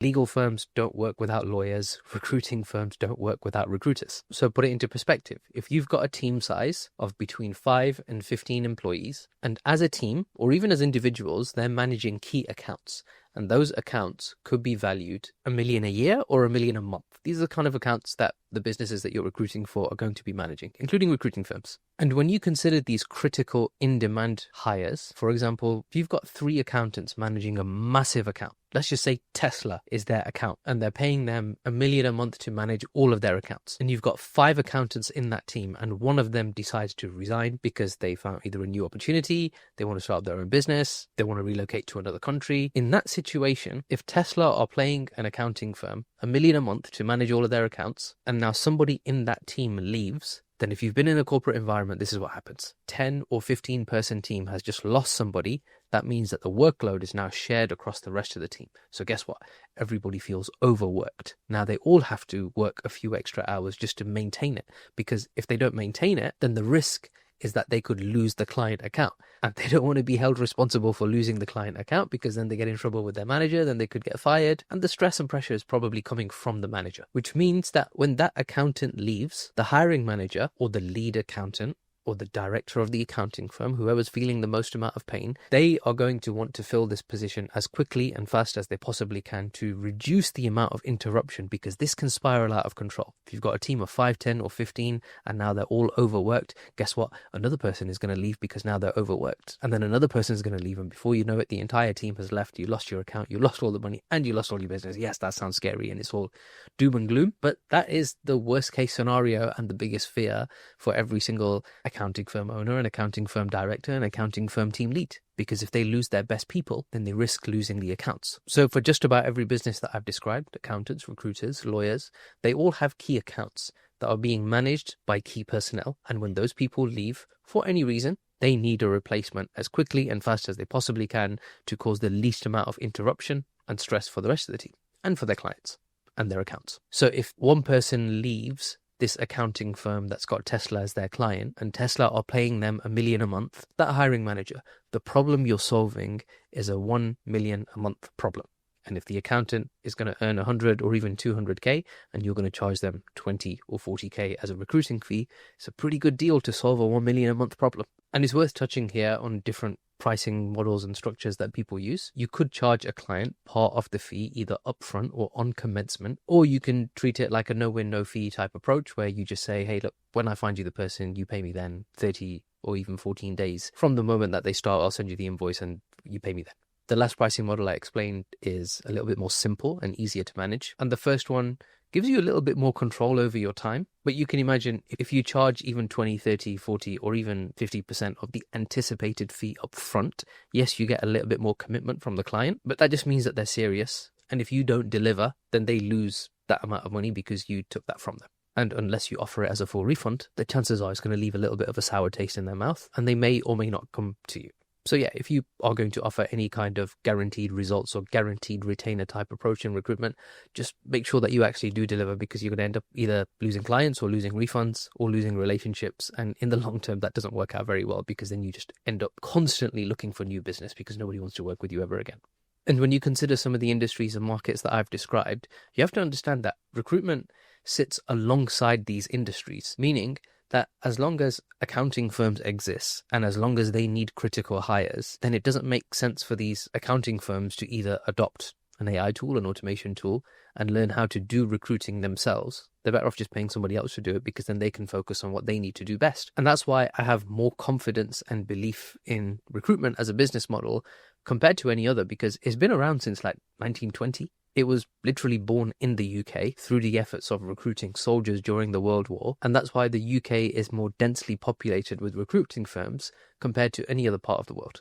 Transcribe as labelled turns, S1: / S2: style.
S1: Legal firms don't work without lawyers. Recruiting firms don't work without recruiters. So put it into perspective. If you've got a team size of between 5 and 15 employees, and as a team, or even as individuals, they're managing key accounts. And those accounts could be valued $1 million a year or $1 million a month. These are the kind of accounts that the businesses that you're recruiting for are going to be managing, including recruiting firms. And when you consider these critical in-demand hires, for example, if you've got 3 accountants managing a massive account, let's just say Tesla is their account and they're paying them $1 million a month to manage all of their accounts. And you've got 5 accountants in that team and one of them decides to resign because they found either a new opportunity, they want to start their own business, they want to relocate to another country. In that situation, if Tesla are paying an accounting firm $1 million a month to manage all of their accounts, and now somebody in that team leaves, then if you've been in a corporate environment, this is what happens. 10 or 15 person team has just lost somebody. That means that the workload is now shared across the rest of the team. So guess what? Everybody feels overworked. Now they all have to work a few extra hours just to maintain it, because if they don't maintain it, then the risk is that they could lose the client account. And they don't want to be held responsible for losing the client account, because then they get in trouble with their manager, then they could get fired. And the stress and pressure is probably coming from the manager, which means that when that accountant leaves, the hiring manager or the lead accountant or the director of the accounting firm, whoever's feeling the most amount of pain, they are going to want to fill this position as quickly and fast as they possibly can to reduce the amount of interruption, because this can spiral out of control. If you've got a team of 5, 10 or 15 and now they're all overworked, guess what? Another person is going to leave because now they're overworked. And then another person is going to leave, and before you know it, the entire team has left. You lost your account, you lost all the money, and you lost all your business. Yes, that sounds scary and it's all doom and gloom, but that is the worst case scenario and the biggest fear for every single accounting firm owner, an accounting firm director, an accounting firm team lead. Because if they lose their best people, then they risk losing the accounts. So for just about every business that I've described, accountants, recruiters, lawyers, they all have key accounts that are being managed by key personnel. And when those people leave for any reason, they need a replacement as quickly and fast as they possibly can to cause the least amount of interruption and stress for the rest of the team and for their clients and their accounts. So if one person leaves this accounting firm that's got Tesla as their client, and Tesla are paying them $1 million a month, that hiring manager, the problem you're solving is a $1 million a month problem. And if the accountant is going to earn 100 or even 200K and you're going to charge them 20 or 40K as a recruiting fee, it's a pretty good deal to solve a $1 million a month problem. And it's worth touching here on different pricing models and structures that people use. You could charge a client part of the fee either upfront or on commencement, or you can treat it like a no-win, no-fee type approach where you just say, hey, look, when I find you the person, you pay me then 30 or even 14 days. From the moment that they start, I'll send you the invoice and you pay me then. The last pricing model I explained is a little bit more simple and easier to manage. And the first one gives you a little bit more control over your time. But you can imagine if you charge even 20, 30, 40, or even 50% of the anticipated fee up front, yes, you get a little bit more commitment from the client, but that just means that they're serious. And if you don't deliver, then they lose that amount of money because you took that from them. And unless you offer it as a full refund, the chances are it's going to leave a little bit of a sour taste in their mouth, and they may or may not come to you. So yeah, if you are going to offer any kind of guaranteed results or guaranteed retainer type approach in recruitment, just make sure that you actually do deliver, because you're going to end up either losing clients or losing refunds or losing relationships. And in the long term, that doesn't work out very well, because then you just end up constantly looking for new business because nobody wants to work with you ever again. And when you consider some of the industries and markets that I've described, you have to understand that recruitment sits alongside these industries, meaning that as long as accounting firms exist and as long as they need critical hires, then it doesn't make sense for these accounting firms to either adopt an AI tool, an automation tool, and learn how to do recruiting themselves. They're better off just paying somebody else to do it, because then they can focus on what they need to do best. And that's why I have more confidence and belief in recruitment as a business model compared to any other, because it's been around since like 1920. It was literally born in the UK through the efforts of recruiting soldiers during the World War. And that's why the UK is more densely populated with recruiting firms compared to any other part of the world.